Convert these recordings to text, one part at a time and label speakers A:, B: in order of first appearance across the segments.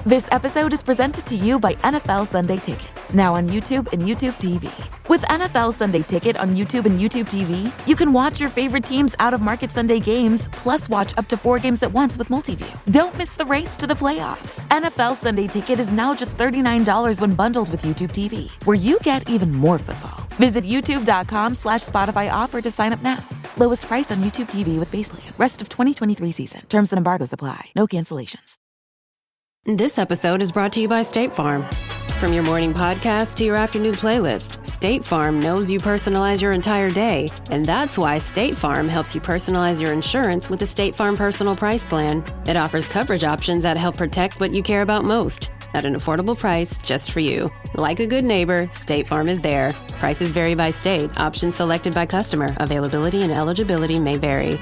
A: This episode is presented to you by NFL Sunday Ticket, now on YouTube and YouTube TV. With NFL Sunday Ticket on YouTube and YouTube TV, you can watch your favorite teams' out-of-market Sunday games, plus watch up to 4 games at once with Multiview. Don't miss the race to the playoffs. NFL Sunday Ticket is now just $39 when bundled with YouTube TV, where you get even more football. Visit youtube.com/Spotify offer to sign up now. Lowest price on YouTube TV with base plan. Rest of 2023 season. Terms and embargoes apply. No cancellations.
B: This episode is brought to you by State Farm. From your morning podcast to your afternoon playlist, State Farm knows you personalize your entire day, and that's why State Farm helps you personalize your insurance with the State Farm Personal Price Plan. It offers coverage options that help protect what you care about most at an affordable price just for you. Like a good neighbor, State Farm is there. Prices vary by state. Options selected by customer. Availability and eligibility may vary.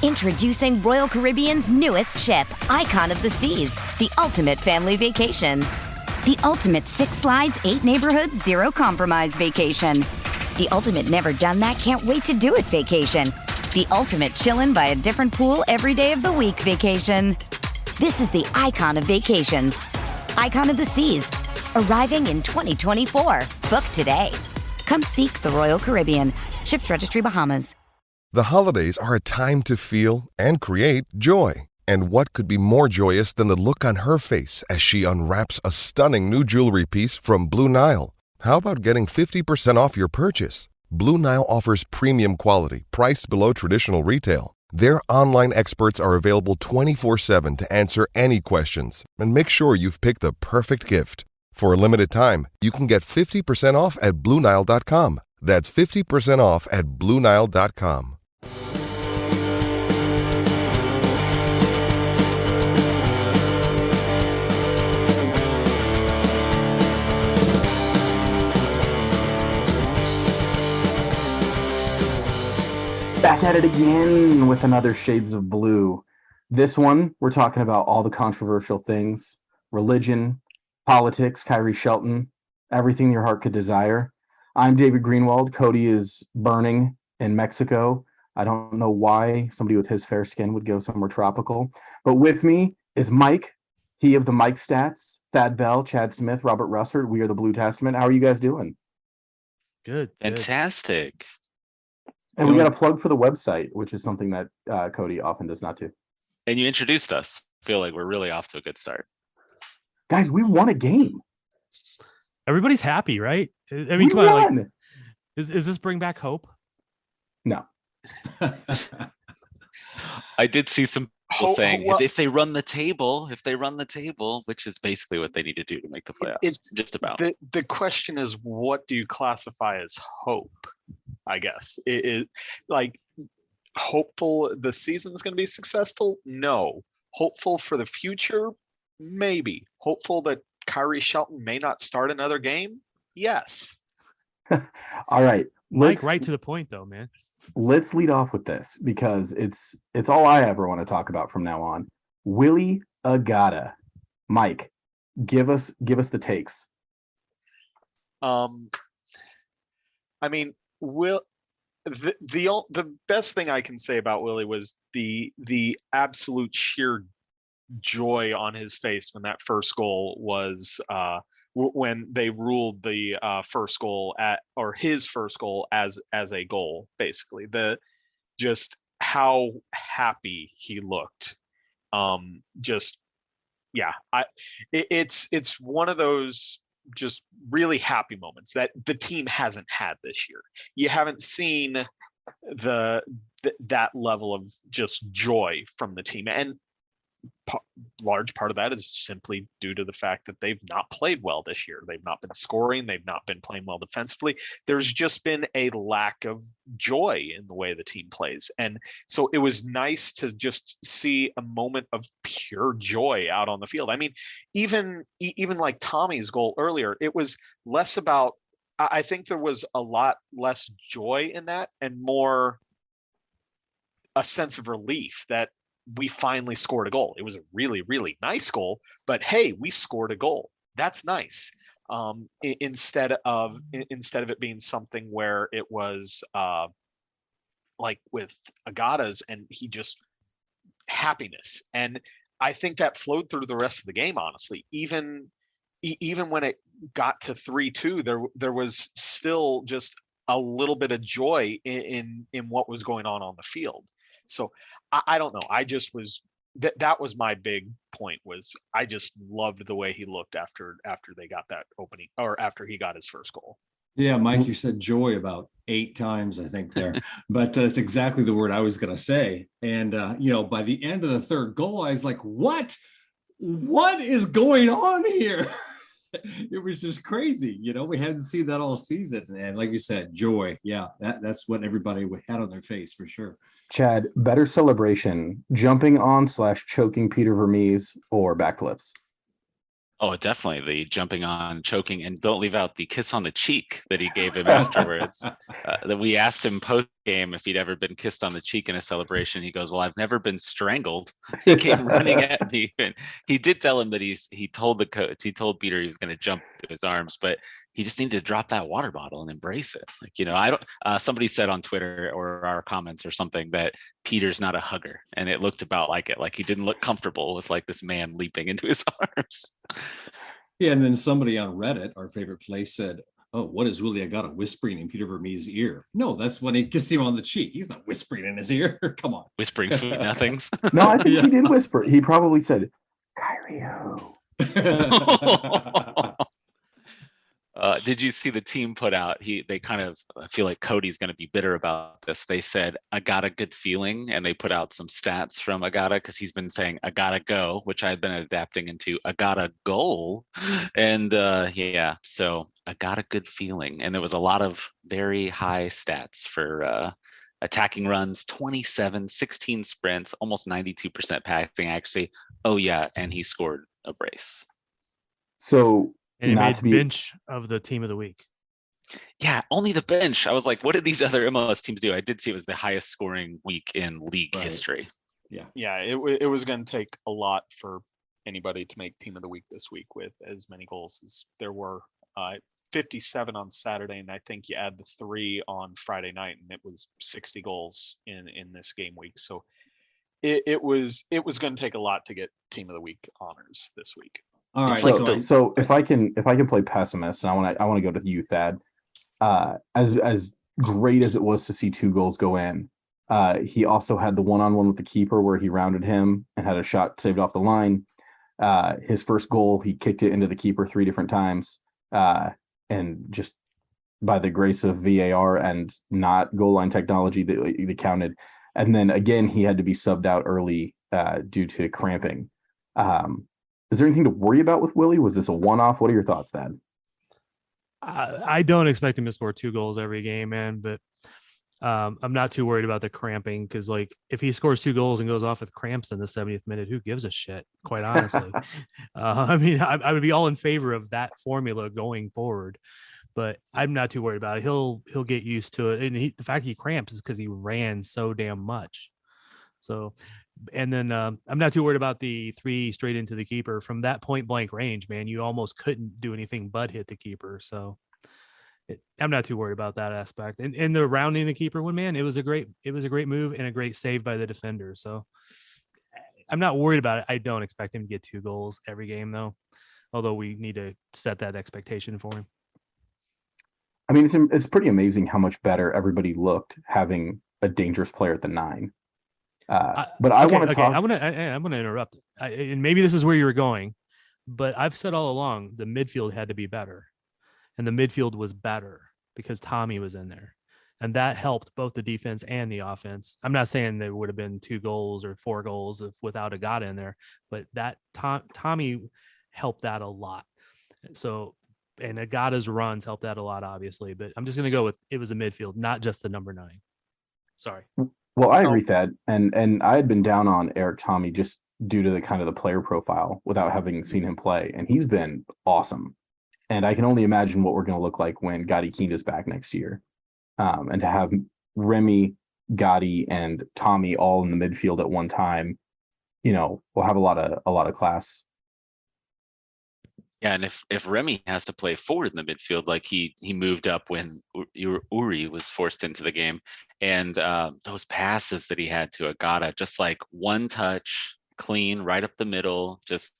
C: Introducing Royal Caribbean's newest ship, Icon of the Seas, the ultimate family vacation. The ultimate 6 slides, 8 neighborhoods, 0 compromise vacation. The ultimate never done that, can't wait to do it vacation. The ultimate chillin' by a different pool every day of the week vacation. This is the Icon of Vacations. Icon of the Seas, arriving in 2024. Book today. Come seek the Royal Caribbean. Ships Registry, Bahamas.
D: The holidays are a time to feel and create joy. And what could be more joyous than the look on her face as she unwraps a stunning new jewelry piece from Blue Nile? How about getting 50% off your purchase? Blue Nile offers premium quality, priced below traditional retail. Their online experts are available 24/7 to answer any questions and make sure you've picked the perfect gift. For a limited time, you can get 50% off at BlueNile.com. That's 50% off at BlueNile.com.
E: Back at it again with another Shades of Blue. This one, we're talking about all the controversial things, religion, politics, Kyrie Shelton, everything your heart could desire. I'm David Greenwald. Cody is burning in Mexico. I don't know why somebody with his fair skin would go somewhere tropical. But with me is Mike, he of the Mike Stats, Thad Bell, Chad Smith, Robert Rusert. We are the Blue Testament. How are you guys doing?
F: Good.
G: Fantastic.
E: And we got a plug for the website, which is something that Cody often does not do.
G: And you introduced us. I feel like we're really off to a good start.
E: Guys, we won a game.
F: Everybody's happy, right? I mean,
E: We
F: come on.
E: won.
F: Is this bring back hope?
E: No.
G: I did see some people saying if they run the table, which is basically what they need to do to make the playoffs.
H: It's
G: just about.
H: The question is, what do you classify as hope? I guess it is like hopeful the season's going to be successful. No. Hopeful for the future. Maybe. Hopeful that Kyrie Shelton may not start another game. Yes.
E: All right.
F: Mike, right to the point though, man.
E: Let's lead off with this because it's all I ever want to talk about from now on. Willie Agada. Mike, give us the takes.
H: I mean, the best thing I can say about Willie was the absolute sheer joy on his face when that first goal was when they ruled the first goal his first goal as a goal. Basically, just how happy he looked. It's one of those just really happy moments that the team hasn't had this year. You haven't seen that level of just joy from the team, and large part of that is simply due to the fact that they've not played well this year. They've not been scoring. They've not been playing well defensively. There's just been a lack of joy in the way the team plays. And so it was nice to just see a moment of pure joy out on the field. I mean, even like Tommy's goal earlier, it was less about, I think there was a lot less joy in that and more a sense of relief that we finally scored a goal. It was a really, really nice goal, but hey, we scored a goal. That's nice. Instead of it being something where it was like with Agada's, and he just happiness. And I think that flowed through the rest of the game, honestly. Even when it got to 3-2, there was still just a little bit of joy in what was going on the field. So I don't know. I just was that was my big point, was I just loved the way he looked after they got that opening, or after he got his first goal.
I: Yeah, Mike, you said joy about 8 times, I think, there, but it's exactly the word I was going to say. And, by the end of the third goal, I was like, what is going on here? It was just crazy. We hadn't seen that all season. And like you said, joy. Yeah, that's what everybody had on their face for sure.
E: Chad, better celebration, jumping on / choking Peter Vermees or backflips?
G: Oh, definitely the jumping on, choking, and don't leave out the kiss on the cheek that he gave him afterwards. That we asked him post game if he'd ever been kissed on the cheek in a celebration. He goes, "Well, I've never been strangled." He came running at me, and he did tell him that he told the coach, he told Peter he was going to jump to his arms, but he just needed to drop that water bottle and embrace it. I don't. Somebody said on Twitter or our comments or something that Peter's not a hugger, and it looked about like it. Like he didn't look comfortable with like this man leaping into his arms.
I: Yeah, and then somebody on Reddit, our favorite place, said, "Oh, what is Willie Agada whispering in Peter Vermees' ear?" No, that's when he kissed him on the cheek. He's not whispering in his ear. Come on.
G: Whispering sweet nothings.
E: No, I think he did whisper. He probably said, "Kyrie."
G: Did you see the team put out? They kind of feel like Cody's going to be bitter about this. They said, "I got a good feeling," and they put out some stats from Agada because he's been saying "I gotta go," which I've been adapting into "I gotta goal," and so I got a good feeling, and there was a lot of very high stats for attacking runs, 27, 16 sprints, almost 92% passing actually. Oh yeah, and he scored a brace.
E: So.
F: And he made bench of the team of the week.
G: Yeah, only the bench. I was like, what did these other MLS teams do? I did see it was the highest scoring week in league history.
H: Yeah, it was going to take a lot for anybody to make team of the week this week with as many goals as there were. 57 on Saturday, and I think you add the 3 on Friday night, and it was 60 goals in this game week. So it was going to take a lot to get team of the week honors this week.
I: All right.
E: So if I can play pessimist, and I want to go to you, Thad. As great as it was to see 2 goals go in, he also had the one-on-one with the keeper where he rounded him and had a shot saved off the line. His first goal, he kicked it into the keeper 3 different times, and just by the grace of VAR and not goal line technology, they counted. And then again, he had to be subbed out early due to cramping. Is there anything to worry about with Willie? Was this a one-off? What are your thoughts, Thad?
F: I don't expect him to score 2 goals every game, man, but I'm not too worried about the cramping because, like, if he scores 2 goals and goes off with cramps in the 70th minute, who gives a shit, quite honestly? I would be all in favor of that formula going forward, but I'm not too worried about it. He'll get used to it. And the fact he cramps is because he ran so damn much. So, and then I'm not too worried about the 3 straight into the keeper from that point blank range, man. You almost couldn't do anything but hit the keeper. So I'm not too worried about that aspect. And the rounding the keeper one, man, it was a great move and a great save by the defender. So I'm not worried about it. I don't expect him to get 2 goals every game though. Although we need to set that expectation for him.
E: I mean, it's pretty amazing how much better everybody looked having a dangerous player at the 9. But I want to talk. I'm
F: going to interrupt. And maybe this is where you were going, but I've said all along the midfield had to be better, and the midfield was better because Tommy was in there, and that helped both the defense and the offense. I'm not saying there would have been 2 goals or 4 goals without Agada in there, but that Tommy helped that a lot. So, and Agada's runs helped that a lot, obviously. But I'm just going to go with it was a midfield, not just the number 9. Sorry.
E: Well, I agree, Thad, and I had been down on Eric Tommy just due to the kind of the player profile without having seen him play, and he's been awesome. And I can only imagine what we're going to look like when Gotti Keane is back next year, and to have Remy, Gotti, and Tommy all in the midfield at one time, we'll have a lot of class.
G: Yeah, and if Remy has to play forward in the midfield, like he moved up when Uri was forced into the game, and those passes that he had to Agada, just like one touch, clean, right up the middle, just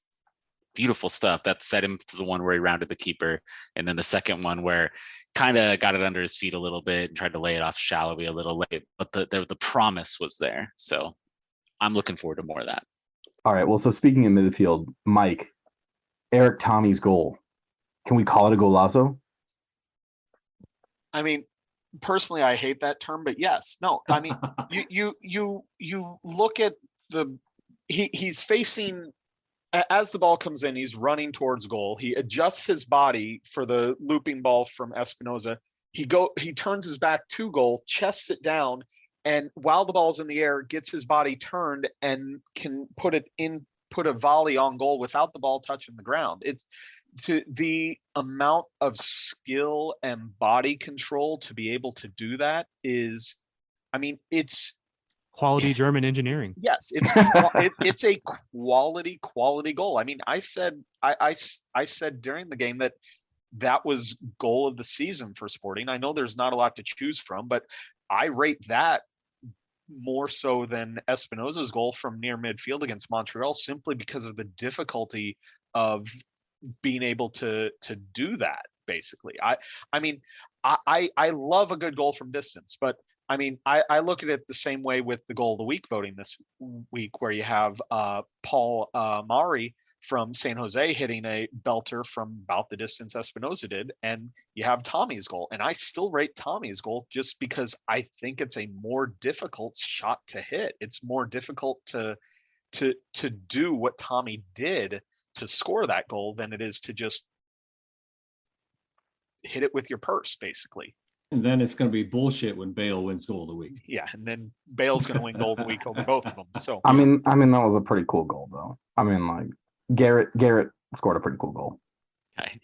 G: beautiful stuff. That set him to the one where he rounded the keeper, and then the second one where kind of got it under his feet a little bit and tried to lay it off shallowy a little late, but the promise was there. So I'm looking forward to more of that.
E: All right. Well, so speaking of midfield, Mike, Eric Tommy's goal. Can we call it a golazo?
H: I mean, personally, I hate that term, but yes, no. I mean, you look at he's facing as the ball comes in, he's running towards goal. He adjusts his body for the looping ball from Espinoza. He turns his back to goal, chests it down, and while the ball's in the air, gets his body turned and can put a volley on goal without the ball touching the ground. It's to the amount of skill and body control to be able to do that is, I mean, it's
F: quality German engineering.
H: Yes, it's a quality goal. I mean, I said during the game that was goal of the season for Sporting. I know there's not a lot to choose from, but I rate that more so than Espinoza's goal from near midfield against Montreal, simply because of the difficulty of being able to do that. Basically, I mean, I love a good goal from distance, but I mean, I look at it the same way with the goal of the week voting this week, where you have Paul Mari from San Jose hitting a belter from about the distance Espinoza did, and you have Tommy's goal. And I still rate Tommy's goal just because I think it's a more difficult shot to hit. It's more difficult to do what Tommy did to score that goal than it is to just hit it with your purse, basically.
I: And then it's going to be bullshit when Bale wins goal of the week.
H: Yeah, and then Bale's going to win goal of the week over both of them. So
E: I mean that was a pretty cool goal, though. I mean, like Garrett scored a pretty cool goal.
G: Okay.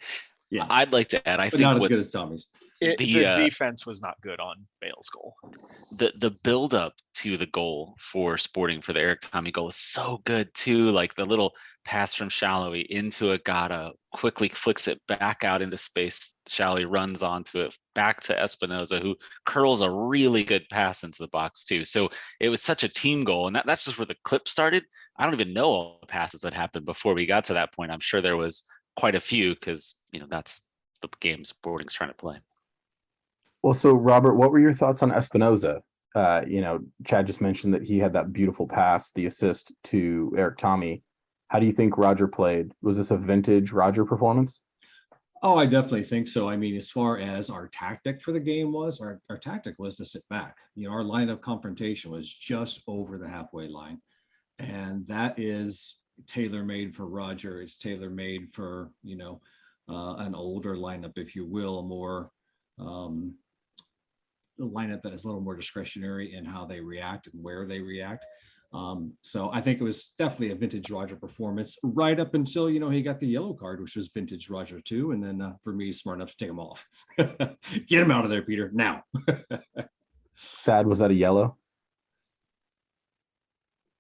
I: Yeah,
G: I'd like to add, I think
I: not as good as Tommy's.
H: The defense was not good on Bale's goal.
G: The build up to the goal for Sporting for the Eric Tommy goal was so good too. Like the little pass from Shallowy into Agada, quickly flicks it back out into space. Shallowy runs onto it, back to Espinoza, who curls a really good pass into the box too. So it was such a team goal, and that's just where the clip started. I don't even know all the passes that happened before we got to that point. I'm sure there was quite a few, because that's the game Sporting's trying to play.
E: Well, so Robert, what were your thoughts on Espinoza? Chad just mentioned that he had that beautiful pass, the assist to Eric Tommy. How do you think Roger played? Was this a vintage Roger performance?
I: Oh, I definitely think so. I mean, as far as our tactic for the game was, our tactic was to sit back. Our line of confrontation was just over the halfway line. And that is tailor-made for Roger. It's tailor-made for, an older lineup, if you will, a more the lineup that is a little more discretionary in how they react and where they react. So I think it was definitely a vintage Roger performance right up until, he got the yellow card, which was vintage Roger too. And then for me, smart enough to take him off. Get him out of there, Peter, now.
E: Thad, was that a yellow?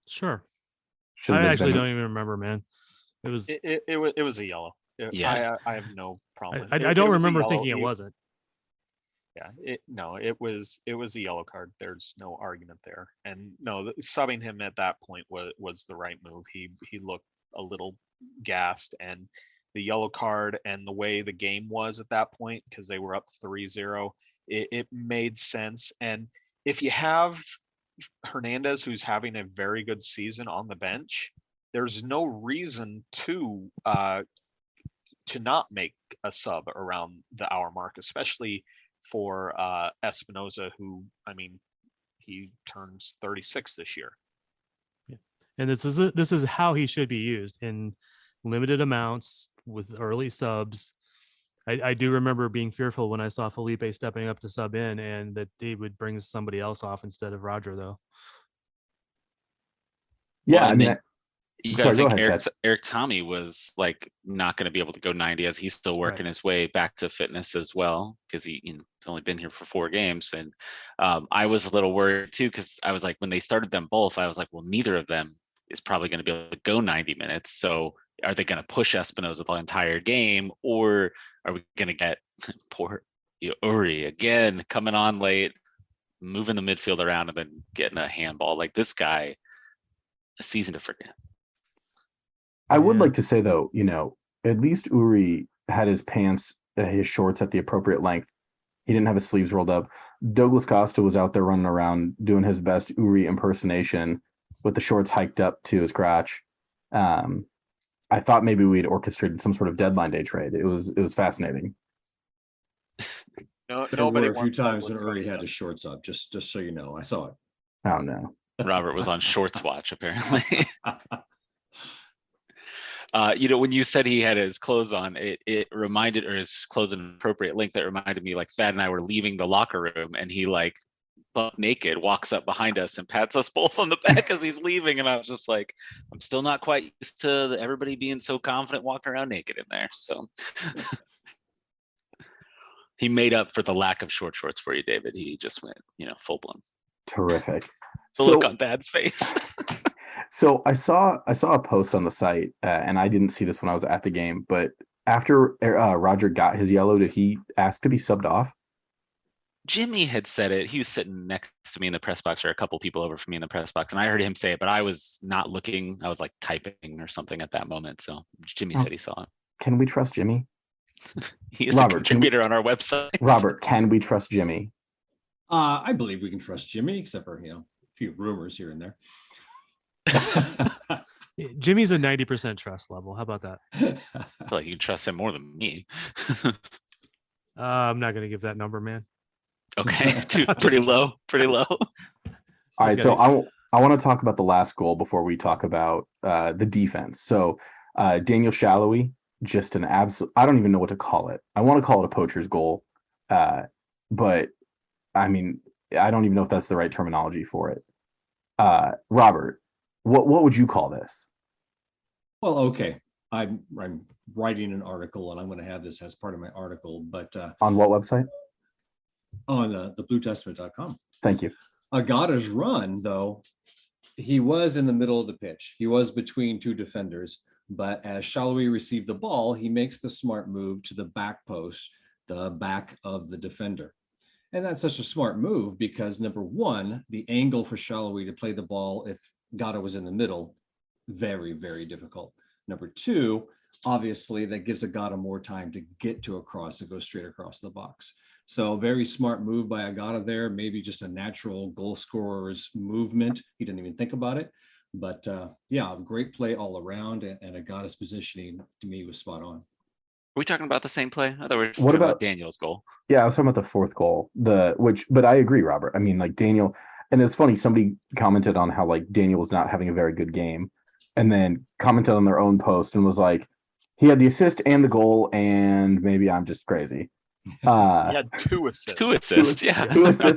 F: Sure.
E: Should've
F: I
E: been
F: actually
E: a-
F: don't even remember, man. It was.
H: It was a yellow.
G: Yeah.
H: I have no problem.
F: I don't remember thinking it wasn't.
H: Yeah, it was a yellow card. There's no argument there. And no, subbing him at that point was the right move. He looked a little gassed, and the yellow card and the way the game was at that point, because they were up 3-0, it made sense. And if you have Hernandez, who's having a very good season, on the bench, there's no reason to not make a sub around the hour mark, especially for Espinoza, who, I mean, he turns 36 this year.
F: Yeah. And this is how he should be used, in limited amounts with early subs. I do remember being fearful when I saw Felipe stepping up to sub in, and that he would bring somebody else off instead of Roger, though.
E: Yeah,
G: Well,
E: I mean,
G: you
E: Sorry,
G: gotta
E: go
G: think
E: ahead,
G: Eric Tommy was like not going to be able to go 90, as he's still working his way back to fitness as well, because he's only been here for 4 games. And I was a little worried too, because I was like, when they started them both, I was like, well, neither of them is probably going to be able to go 90 minutes. So are they going to push Espinoza the entire game, or are we going to get poor Uri again coming on late, moving the midfield around, and then getting a handball? Like, this guy, a season to forget.
E: I would like to say, though, at least Uri had his pants, his shorts at the appropriate length. He didn't have his sleeves rolled up. Douglas Costa was out there running around doing his best Uri impersonation with the shorts hiked up to his crotch. I thought maybe we'd orchestrated some sort of deadline day trade. It was fascinating.
I: Nobody a few times when Uri had his shorts up, just so you know. I saw it.
E: Oh, no.
G: Robert was on shorts watch, apparently. When you said he had his clothes on, it reminded, or his clothes in an appropriate length, that reminded me, like, Thad and I were leaving the locker room, and he, like, buck naked walks up behind us and pats us both on the back as he's leaving, and I was just like, I'm still not quite used to everybody being so confident walking around naked in there. So he made up for the lack of short shorts for you, David. He just went, full blown.
E: Terrific.
G: The look on Thad's face.
E: So I saw a post on the site, and I didn't see this when I was at the game, but after Roger got his yellow, did he ask to be subbed off?
G: Jimmy had said it. He was sitting next to me in the press box, or a couple people over from me in the press box, and I heard him say it, but I was not looking. I was like typing or something at that moment. So Jimmy said he saw it.
E: Can we trust Jimmy?
G: He is a contributor on our website.
E: Robert, can we trust Jimmy?
I: I believe we can trust Jimmy, except for, a few rumors here and there.
F: Jimmy's a 90% trust level. How about that?
G: I feel like you can trust him more than me.
F: I'm not going to give that number, man.
G: Okay, pretty low. All
E: right, so I want to talk about the last goal before we talk about the defense. So Daniel Shallowy, just an absolute, I don't even know what to call it. I want to call it a poacher's goal, but I mean, I don't even know if that's the right terminology for it. Robert, what would you call this?
I: Well, okay. I'm writing an article, and I'm going to have this as part of my article, but
E: on what website?
I: On thebluetestament.com.
E: Thank you.
I: Agada's run, though, he was in the middle of the pitch. He was between two defenders, but as Shallowy received the ball, he makes the smart move to the back post, the back of the defender. And that's such a smart move because, number one, the angle for Shallowy to play the ball if Agada was in the middle, very, very difficult. Number two, obviously, that gives Agada more time to get to a cross, to go straight across the box. So very smart move by Agada there, maybe just a natural goal scorer's movement. He didn't even think about it. But great play all around, and Agada's positioning to me was spot on.
G: Are we talking about the same play? I thought we were
E: talking about
G: Daniel's goal.
E: Yeah, I was talking about the fourth goal. But I agree, Robert. I mean, like, Daniel, and it's funny, somebody commented on how, like, Daniel was not having a very good game, and then commented on their own post and was like, he had the assist and the goal, and maybe I'm just crazy.
H: He had two assists.
E: Two assists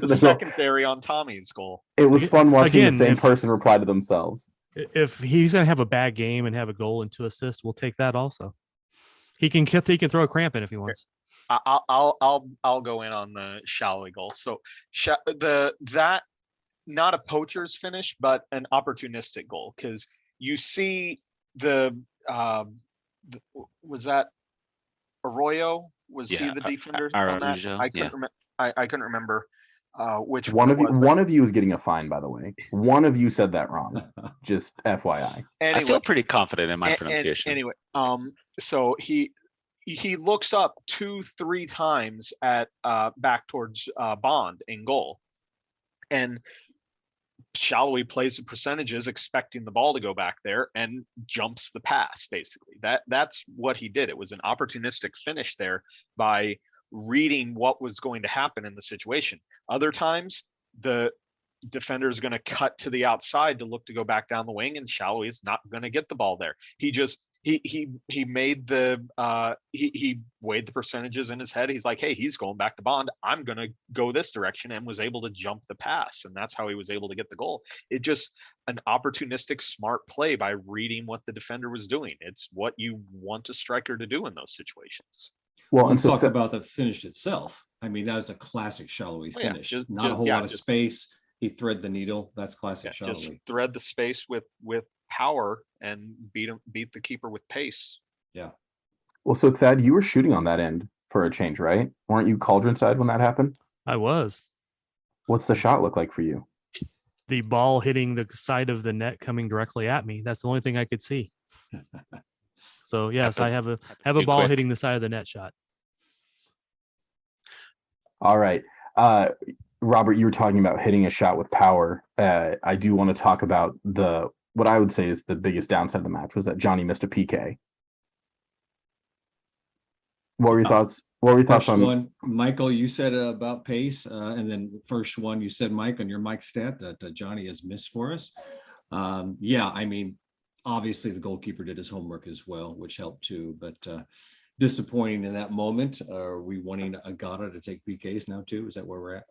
E: in the
H: secondary on Tommy's goal.
E: It was fun watching the same person reply to themselves.
F: If he's gonna have a bad game and have a goal and 2 assists, we'll take that also. He can throw a cramp in if he wants.
H: I'll go in on the Shallowy goal. So that not a poacher's finish, but an opportunistic goal, because you see was that Arroyo? Was he the defender on that? I couldn't remember which
E: one of you is getting a fine, by the way. One of you said that wrong. Just FYI.
G: Anyway, I feel pretty confident in my pronunciation.
H: Anyway, so he looks up 2-3 times at back towards Bond in goal, and Shallowy plays the percentages expecting the ball to go back there and jumps the pass. Basically, that's what he did. It was an opportunistic finish there by reading what was going to happen in the situation. Other times, the defender is going to cut to the outside to look to go back down the wing, and Shallowy is not going to get the ball there. He just he made he weighed the percentages in his head. He's like, hey, he's going back to Bond. I'm going to go this direction, and was able to jump the pass. And that's how he was able to get the goal. It just an opportunistic, smart play by reading what the defender was doing. It's what you want a striker to do in those situations.
I: Well, let's talk about the finish itself. I mean, that was a classic Shallowy finish. Not a whole lot of space. He thread the needle. That's classic
H: Yeah, just
I: Shonley.
H: thread the space with power and beat the keeper with pace.
I: Yeah.
E: Well, so Thad, you were shooting on that end for a change, right? Weren't you cauldron side when that happened?
F: I was.
E: What's the shot look like for you?
F: The ball hitting the side of the net coming directly at me. That's the only thing I could see. So yes, I have a
G: too
F: ball
G: quick.
F: hitting the side of the net shot.
E: All right. Robert, you were talking about hitting a shot with power. I do want to talk about what I would say is the biggest downside of the match was that Johnny missed a PK. What were your thoughts? What were your thoughts
I: First
E: on
I: one, Michael, you said about pace, and then the first one you said, Mike, on your Mike stat that Johnny has missed for us. Yeah, I mean, obviously the goalkeeper did his homework as well, which helped too, but disappointing in that moment. Are we wanting Agada to take PKs now too? Is that where we're at?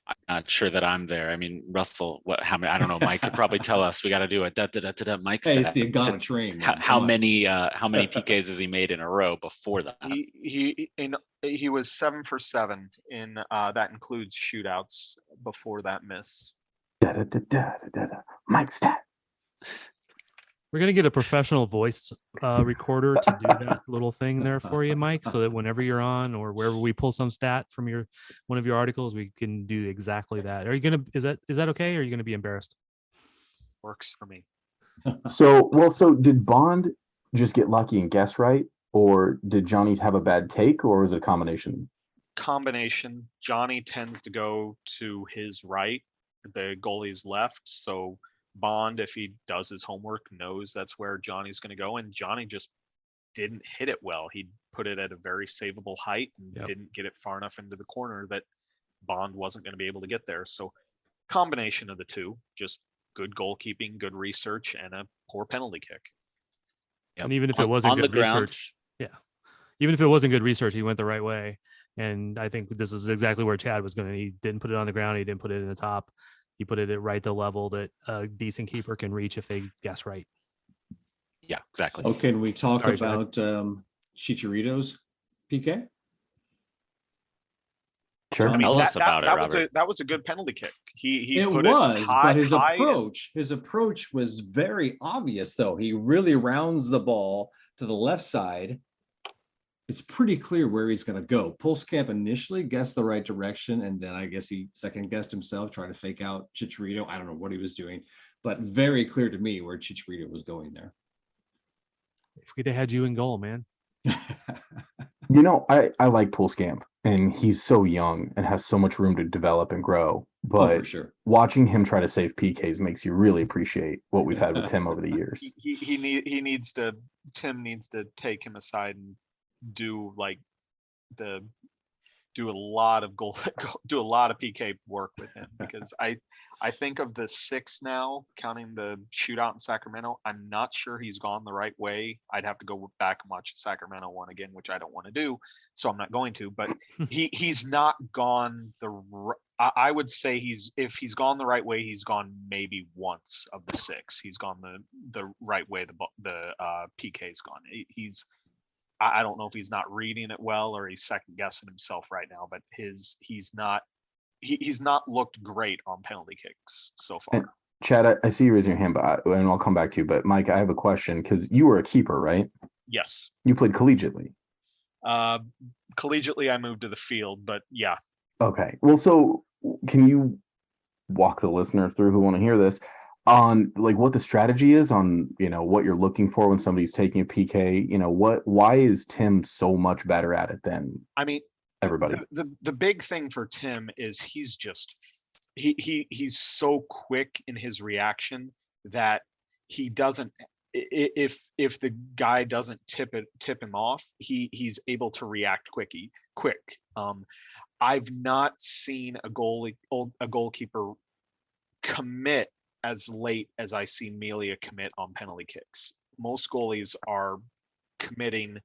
G: I'm not sure that I'm there. I mean, Russell, how many? I don't know. Mike could probably tell us. We got to do a Mike
I: Hey,
G: said.
I: it's the Agada train. Man.
G: How
I: Come on.
G: many PKs has he made in a row before that?
H: He was 7 for 7 in that includes shootouts before that miss.
E: Mike stat?
F: We're gonna get a professional voice recorder to do that little thing there for you, Mike, so that whenever you're on or wherever we pull some stat from one of your articles, we can do exactly that. Are you gonna? Is that okay? Or are you gonna be embarrassed?
H: Works for me.
E: So did Bond just get lucky and guess right, or did Johnny have a bad take, or was it a combination?
H: Combination. Johnny tends to go to his right, the goalie's left. So Bond, if he does his homework, knows that's where Johnny's going to go. And Johnny just didn't hit it well. He put it at a very savable height and didn't get it far enough into the corner that Bond wasn't going to be able to get there. So combination of the two, just good goalkeeping, good research, and a poor penalty kick.
G: Yep.
F: And even if it wasn't
G: on
F: good
G: the ground,
F: research, even if it wasn't good research, he went the right way. And I think this is exactly where Chad was going. He didn't put it on the ground. He didn't put it in the top. He put it at right the level that a decent keeper can reach if they guess right.
G: Yeah, exactly.
I: So can we talk
F: Sorry,
I: about Chicharito's PK?
E: Sure.
H: I mean,
G: Tell us about it, Robert.
H: that was a good penalty kick. He
I: It
H: put
I: was,
H: it high,
I: but his
H: high
I: approach was very obvious though. He really rounds the ball to the left side. It's pretty clear where he's going to go. Pulskamp initially guessed the right direction, and then I guess he second guessed himself, trying to fake out Chicharito. I don't know what he was doing, but very clear to me where Chicharito was going there.
F: If we'd have had you in goal, man.
E: You know, I like Pulskamp, and he's so young and has so much room to develop and grow. But
I: for sure,
E: watching him try to save PKs makes you really appreciate what we've had with Tim over the years.
H: Tim needs to take him aside and do a lot of PK work with him, because I think of the 6 now, counting the shootout in Sacramento. I'm not sure he's gone the right way. I'd have to go back and watch the Sacramento one again, which I don't want to do, so I'm not going to. But he's not gone I would say if he's gone the right way, he's gone maybe once of the 6. He's gone the right way. The PK's gone. I don't know if he's not reading it well or he's second guessing himself right now, but he's not looked great on penalty kicks so far.
E: And Chad, I see you raising your hand, and I'll come back to you. But Mike, I have a question, because you were a keeper, right?
H: Yes.
E: You played collegiately.
H: Collegiately, I moved to the field, but yeah.
E: Okay. Well, so can you walk the listeners through who want to hear this on what the strategy is on, what you're looking for when somebody's taking a PK? Why is Tim so much better at it than everybody?
H: The big thing for Tim is he's so quick in his reaction that he doesn't, if the guy doesn't tip him off, he's able to react quick. I've not seen a goalkeeper commit as late as I see Melia commit on penalty kicks. Most goalies are committing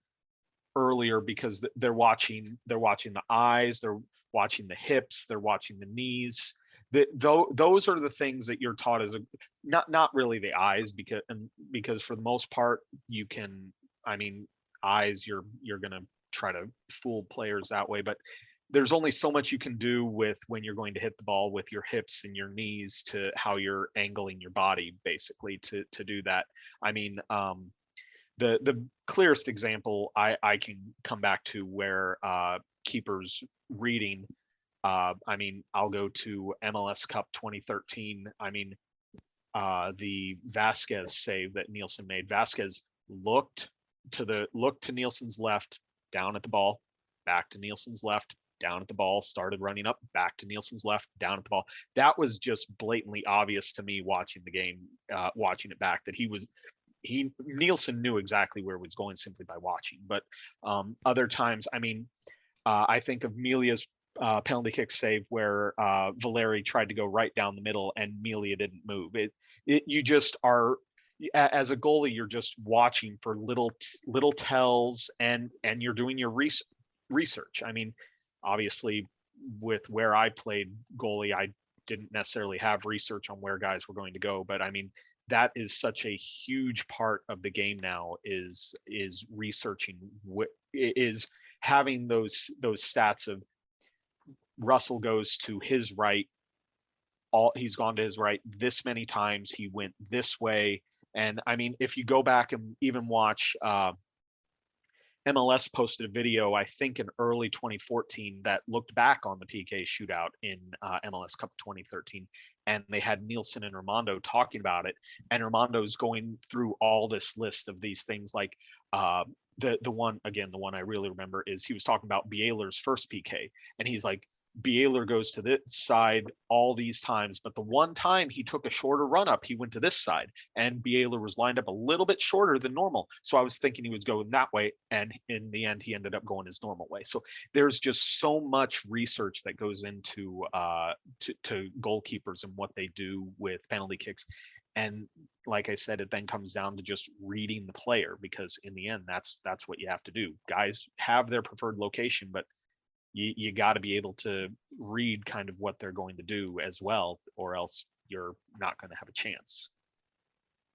H: earlier because they're watching the eyes, they're watching the hips, they're watching the knees. Those are the things that you're taught as not really the eyes, because for the most part you can, eyes, you're gonna try to fool players that way, but there's only so much you can do with when you're going to hit the ball with your hips and your knees to how you're angling your body basically to do that. I mean, the clearest example I can come back to where keepers reading. I mean, I'll go to MLS Cup 2013. I mean, the Vasquez save that Nielsen made. Vasquez looked to Nielsen's left, down at the ball, back to Nielsen's left, down at the ball, started running up, back to Nielsen's left, down at the ball. That was just blatantly obvious to me watching the game, watching it back, that Nielsen knew exactly where he was going simply by watching. But other times, I mean, I think of Milia's penalty kick save where Valeri tried to go right down the middle and Milia didn't move. You just are, as a goalie, you're just watching for little tells, and you're doing your research. I mean, obviously, with where I played goalie, I didn't necessarily have research on where guys were going to go, but I mean, that is such a huge part of the game now, is researching, is having those stats of Russell goes to his right, he's gone to his right this many times, he went this way. And I mean, if you go back and even watch, MLS posted a video, I think in early 2014, that looked back on the PK shootout in MLS Cup 2013. And they had Nielsen and Raimondo talking about it. And Raimondo's going through all this list of these things, like the one I really remember is he was talking about Bieler's first PK. And he's like, Bieler goes to this side all these times, but the one time he took a shorter run up, he went to this side, and Bieler was lined up a little bit shorter than normal. So I was thinking he was going that way, and in the end, he ended up going his normal way. So there's just so much research that goes into to goalkeepers and what they do with penalty kicks. And like I said, it then comes down to just reading the player, because in the end, that's what you have to do. Guys have their preferred location, but you got to be able to read kind of what they're going to do as well, or else you're not going to have a chance.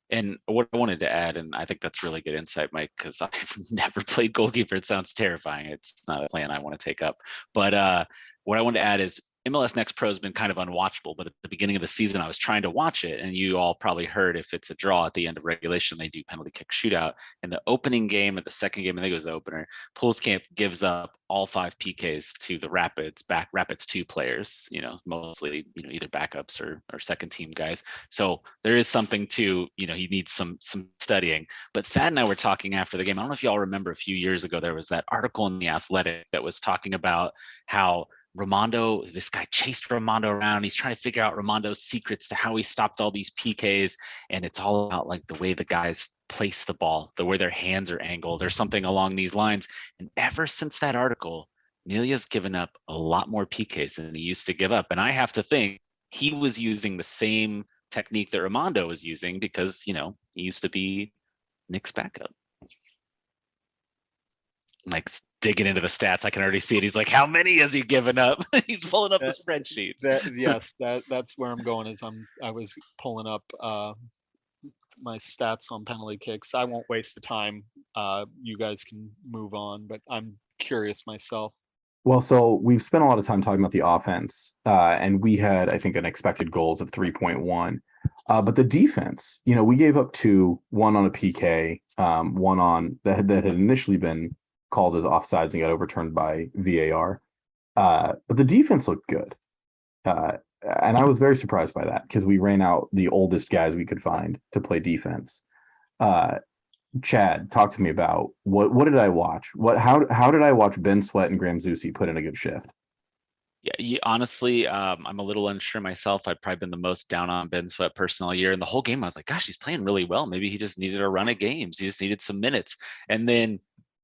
G: And what I wanted to add, and I think that's really good insight, Mike, because I've never played goalkeeper. It sounds terrifying. It's not a plan I want to take up. But what I wanted to add is MLS Next Pro has been kind of unwatchable, but at the beginning of the season, I was trying to watch it, and you all probably heard, if it's a draw at the end of regulation, they do penalty kick shootout. In the opening game, at the second game, I think it was the opener, Pools Camp gives up all 5 PKs to the Rapids 2 players, mostly, either backups or second team guys. So there is something to, he needs some studying. But Thad and I were talking after the game. I don't know if you all remember, a few years ago, there was that article in The Athletic that was talking about how Raimondo, this guy chased Raimondo around. He's trying to figure out Raimondo's secrets to how he stopped all these PKs. And it's all about like the way the guys place the ball, the way their hands are angled or something along these lines. And ever since that article, Milia's given up a lot more PKs than he used to give up. And I have to think he was using the same technique that Raimondo was using, because, he used to be Nick's backup. Mike's digging into the stats. I can already see it. He's like, how many has he given up? He's pulling up the spreadsheets.
H: That's where I'm going. I was pulling up my stats on penalty kicks. I won't waste the time. You guys can move on, but I'm curious myself.
E: Well, so we've spent a lot of time talking about the offense, and we had, I think, an expected goals of 3.1. But the defense, we gave up 2, one on a PK, one on that had initially been called as offsides and got overturned by VAR. But the defense looked good. And I was very surprised by that, because we ran out the oldest guys we could find to play defense. Chad, talk to me about what did I watch? How did I watch Ben Sweat and Graham Zusi put in a good shift?
G: Yeah, honestly, I'm a little unsure myself. I've probably been the most down on Ben Sweat person all year. And the whole game, I was like, gosh, he's playing really well. Maybe he just needed a run of games. He just needed some minutes. And then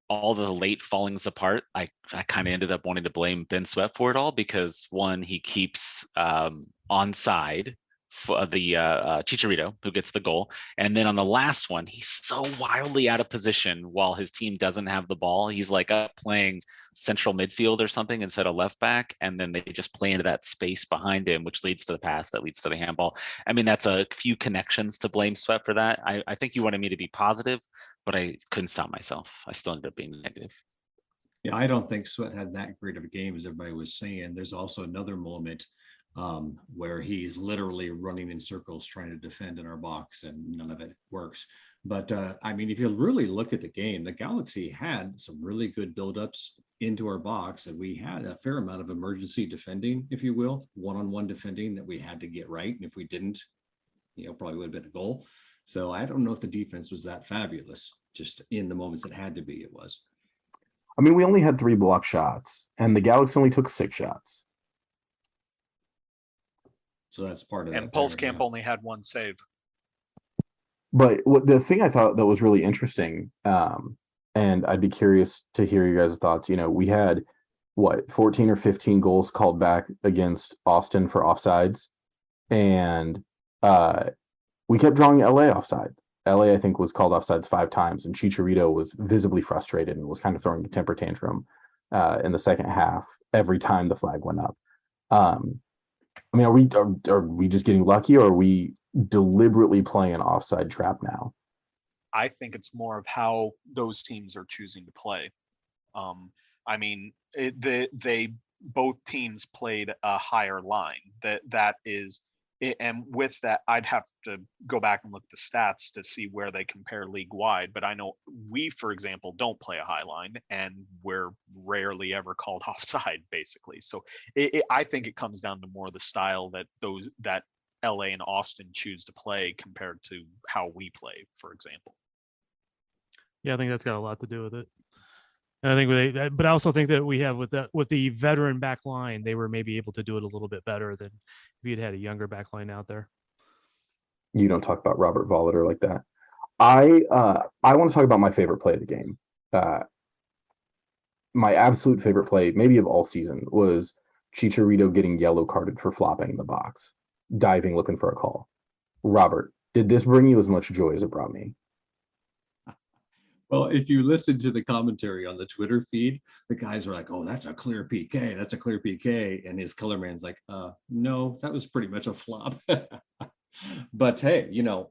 G: all the late fallings apart, I kind of ended up wanting to blame Ben Sweat for it all, because one, he keeps onside for the Chicharito, who gets the goal. And then on the last one, he's so wildly out of position while his team doesn't have the ball. He's like up playing central midfield or something instead of left back. And then they just play into that space behind him, which leads to the pass that leads to the handball. I mean, that's a few connections to blame Sweat for that. I think you wanted me to be positive, but I couldn't stop myself. I still ended up being negative.
I: Yeah, I don't think Sweat had that great of a game as everybody was saying. There's also another moment where he's literally running in circles trying to defend in our box, and none of it works. But I mean, if you really look at the game, the Galaxy had some really good buildups into our box, and we had a fair amount of emergency defending, if you will, one-on-one defending that we had to get right. And if we didn't, probably would have been a goal. So I don't know if the defense was that fabulous. Just in the moments it had to be, it was.
E: I mean, we only had 3 block shots, and the Galaxy only took 6 shots.
I: So that's part of
H: And
I: that.
H: Pulskamp only had 1 save.
E: But the thing I thought that was really interesting, and I'd be curious to hear your guys' thoughts. We had 14 or 15 goals called back against Austin for offsides, and we kept drawing LA offside. LA, I think, was called offsides 5 times, and Chicharito was visibly frustrated and was kind of throwing a temper tantrum in the second half every time the flag went up. I mean, are we just getting lucky, or are we deliberately playing an offside trap now?
H: I think it's more of how those teams are choosing to play. I mean, they both teams played a higher line. That is. And with that, I'd have to go back and look at the stats to see where they compare league wide. But I know we, for example, don't play a high line, and we're rarely ever called offside, basically. So I think it comes down to more the style that LA and Austin choose to play compared to how we play, for example.
F: Yeah, I think that's got a lot to do with it. And I think, but I also think that we have with the veteran back line, they were maybe able to do it a little bit better than if you'd had a younger back line out there.
E: You don't talk about Robert Volliter like that. I want to talk about my favorite play of the game. My absolute favorite play, maybe of all season, was Chicharito getting yellow carded for flopping in the box, diving, looking for a call. Robert, did this bring you as much joy as it brought me?
I: Well, if you listen to the commentary on the Twitter feed, the guys are like, "Oh, that's a clear PK. That's a clear PK." And his color man's like, no, that was pretty much a flop." But hey,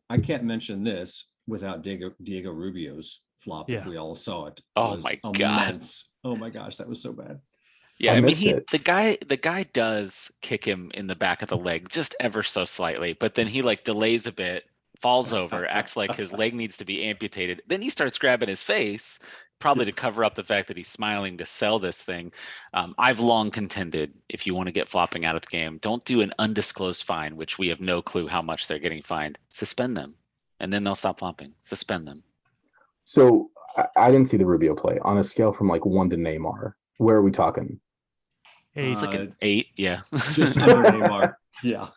I: I can't mention this without Diego Rubio's flop.
F: Yeah.
I: If we all saw it.
G: Oh my God.
I: Immense. Oh my gosh, that was so bad.
G: Yeah,
E: I
G: I mean,
E: missed it.
G: the guy does kick him in the back of the leg just ever so slightly, but then he delays a bit, falls over, acts like his leg needs to be amputated. Then he starts grabbing his face, probably to cover up the fact that he's smiling to sell this thing. I've long contended, if you want to get flopping out of the game, don't do an undisclosed fine, which we have no clue how much they're getting fined. Suspend them, and then they'll stop flopping. Suspend them.
E: So I didn't see the Rubio play. On a scale from 1 to Neymar, where are we talking?
F: He's
G: It's like an 8, yeah.
I: Just under Neymar. Yeah.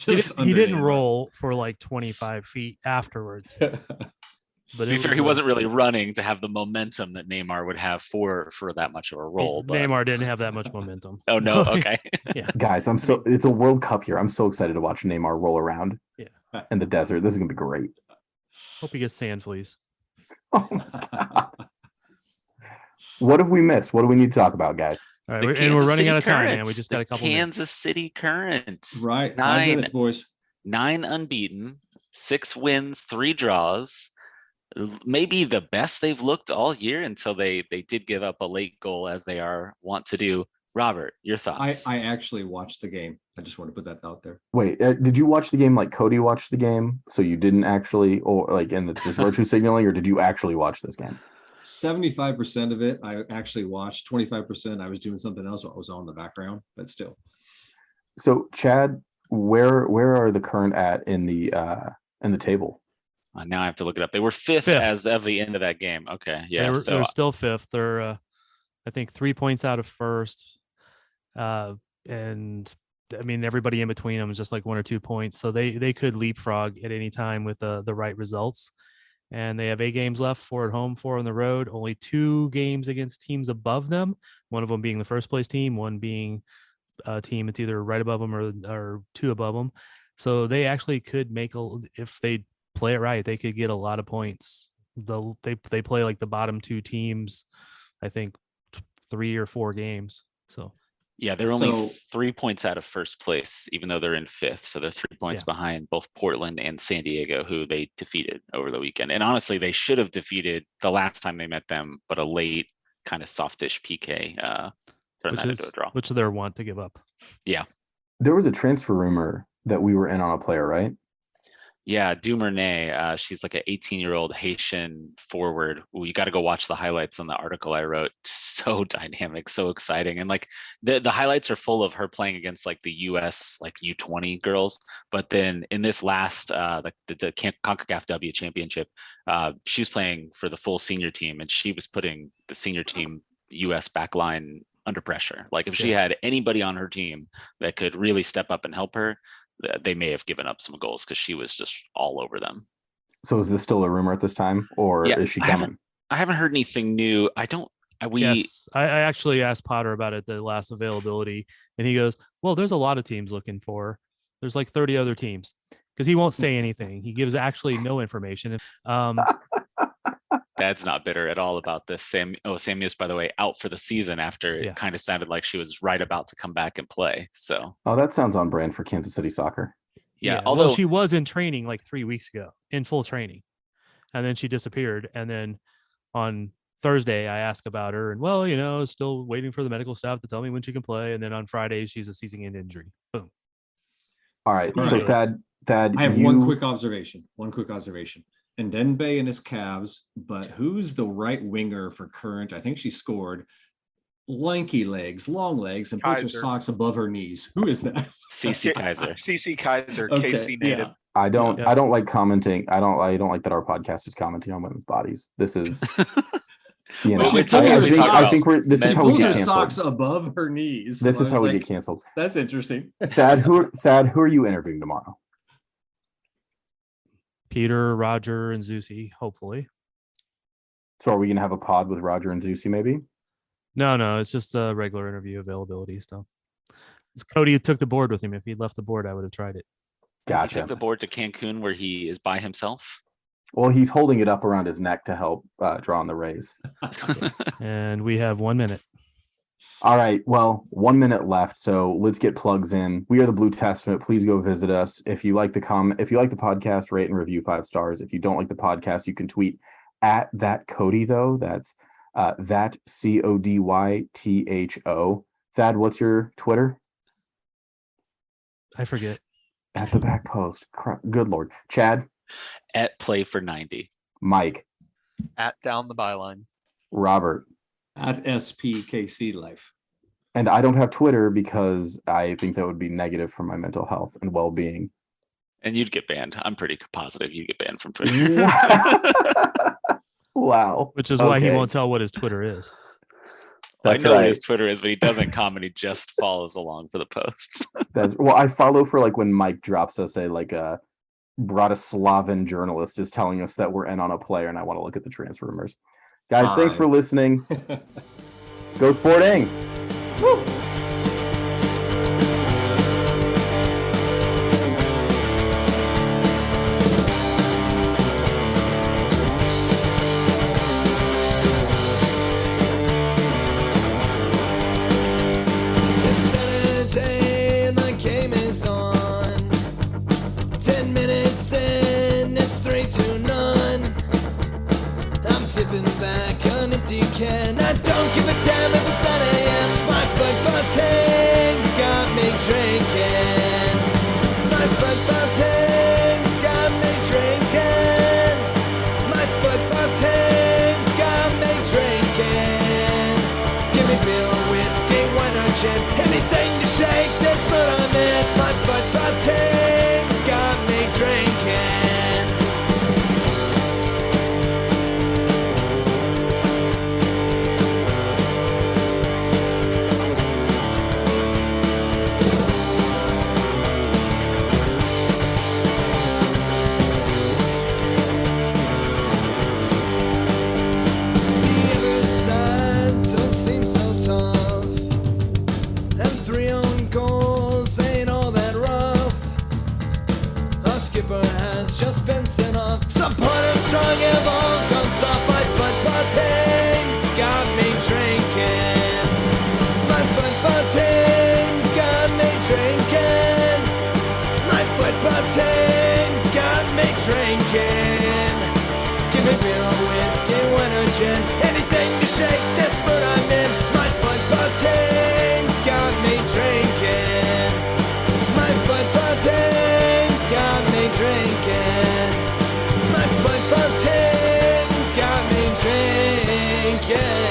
F: he didn't roll for 25 feet afterwards. But
G: To be fair, he wasn't really running to have the momentum that Neymar would have for that much of a roll. But
F: Neymar didn't have that much momentum.
G: Oh no, okay.
F: Yeah.
E: Guys, it's a World Cup here. I'm so excited to watch Neymar roll around in the desert. This is gonna be great.
F: Hope he gets sand fleas.
E: Oh my God. What have we missed? What do we need to talk about, guys?
F: All right, and we're running out of time, man. We just got a couple
G: Kansas
F: minutes.
G: City Current.
I: Right. 5 minutes, boys.
G: 9 unbeaten, 6 wins, 3 draws. Maybe the best they've looked all year until they did give up a late goal, as they want to do. Robert, your thoughts?
I: I actually watched the game. I just want to put that out there.
E: Wait, did you watch the game like Cody watched the game? So you didn't actually, or and it's just virtue signaling, or did you actually watch this game?
I: 75% of it I actually watched. 25% I was doing something else. I was on the background, but still.
E: So Chad, where are the Current at in the table?
G: Now I have to look it up. They were fifth as of the end of that game. Okay, yeah.
F: They're still fifth. They're I think 3 points out of first, and I mean everybody in between them is just 1 or 2 points. So they could leapfrog at any time with the right results. And they have 8 games left, 4 at home, 4 on the road. Only 2 games against teams above them. One of them being the first place team, one being a team that's either right above them or 2 above them. So they actually could make if they play it right, they could get a lot of points. They play the bottom 2 teams, I think 3 or 4 games. So
G: yeah, they're only 3 points out of first place, even though they're in 5th. So they're 3 points behind both Portland and San Diego, who they defeated over the weekend. And honestly, they should have defeated the last time they met them, but a late kind of softish PK turn that into a draw.
F: Which they're want to give up.
G: Yeah.
E: There was a transfer rumor that we were in on a player, right?
G: Yeah, Dumernay. She's like an 18-year-old Haitian forward. Ooh, you got to go watch the highlights on the article I wrote. So dynamic, so exciting, and like the highlights are full of her playing against like the U.S. like U20 girls. But then in this last the CONCACAF W Championship, she was playing for the full senior team, and she was putting the senior team U.S. backline under pressure. Like if she had anybody on her team that could really step up and help her, they may have given up some goals because she was just all over them.
E: So is this still a rumor at this time, or is she coming?
G: I haven't heard anything new.
F: Yes, I actually asked Potter about it, the last availability, and he goes, well, there's a lot of teams looking for. There's like 30 other teams, because he won't say anything. He gives actually no information.
G: Dad's not bitter at all about this. Sammy's, by the way, out for the season after it kind of sounded like she was right about to come back and play. So,
E: that sounds on brand for Kansas City soccer.
F: Yeah, although she was in training like 3 weeks ago, in full training, and then she disappeared. And then on Thursday, I asked about her, and still waiting for the medical staff to tell me when she can play. And then on Friday, she's a season-end injury. Boom.
E: All right. So Thad,
I: I have one quick observation. And Ndenbe and his Cavs, but who's the right winger for Current? I think she scored. Lanky legs, long legs, and puts her socks above her knees. Who is that?
G: CC Kaiser.
H: CC Kaiser,
I: Okay,
H: KC native.
I: yeah.
E: I don't like commenting. I don't like that our podcast is commenting on women's bodies. This is I think this is how we get canceled.
I: Socks above her knees.
E: This is how we get canceled.
I: That's interesting.
E: Thad, who are you interviewing tomorrow?
F: Peter, Roger, and Zusi, hopefully.
E: So are we gonna have a pod with Roger and Zusi maybe?
F: No, it's just a regular interview availability stuff. Cody took the board with him. If he'd left the board, I would have tried it.
E: Gotcha.
G: He took the board to Cancun where he is by himself.
E: Well, he's holding it up around his neck to help draw on the rays.
F: And we have 1 minute.
E: All right. Well, 1 minute left. So let's get plugs in. We are the Blue Testament. Please go visit us. If you like the podcast, rate and review 5 stars. If you don't like the podcast, you can tweet at that Cody though. That's that CODYTHO. Thad, what's your Twitter?
F: I forget.
E: At the back post. Good Lord. Chad?
G: At play for 90.
E: Mike?
H: At down the byline.
E: Robert?
I: At SPKC Life.
E: And I don't have Twitter because I think that would be negative for my mental health and well-being.
G: And you'd get banned. I'm pretty positive you'd get banned from Twitter.
E: Wow.
F: Which is why he won't tell what his Twitter is.
G: I know what his Twitter is, but he doesn't comment. He just follows along for the posts.
E: I follow for like when Mike drops us a Bratislavan journalist is telling us that we're in on a player and I want to look at the transfer rumors. Guys, thanks for listening. Go Sporting. Woo.
J: Can. I don't give a damn if it's 9 a.m. My football team's got me drinking. My football team's got me drinking. My football team's got me drinking. Give me beer or whiskey, wine or gin, anything to shake this mood I'm in. My football team's got me drinking. Just been sent off. Supporters strong have all gone soft. My football team's got me drinking. My football team's got me drinking. My football team's got me drinking. Give me beer or whiskey, wine or gin, anything can shake this mood I'm in. My football team's got me drinking. My football team's got me drinking. My football team's got me drinking.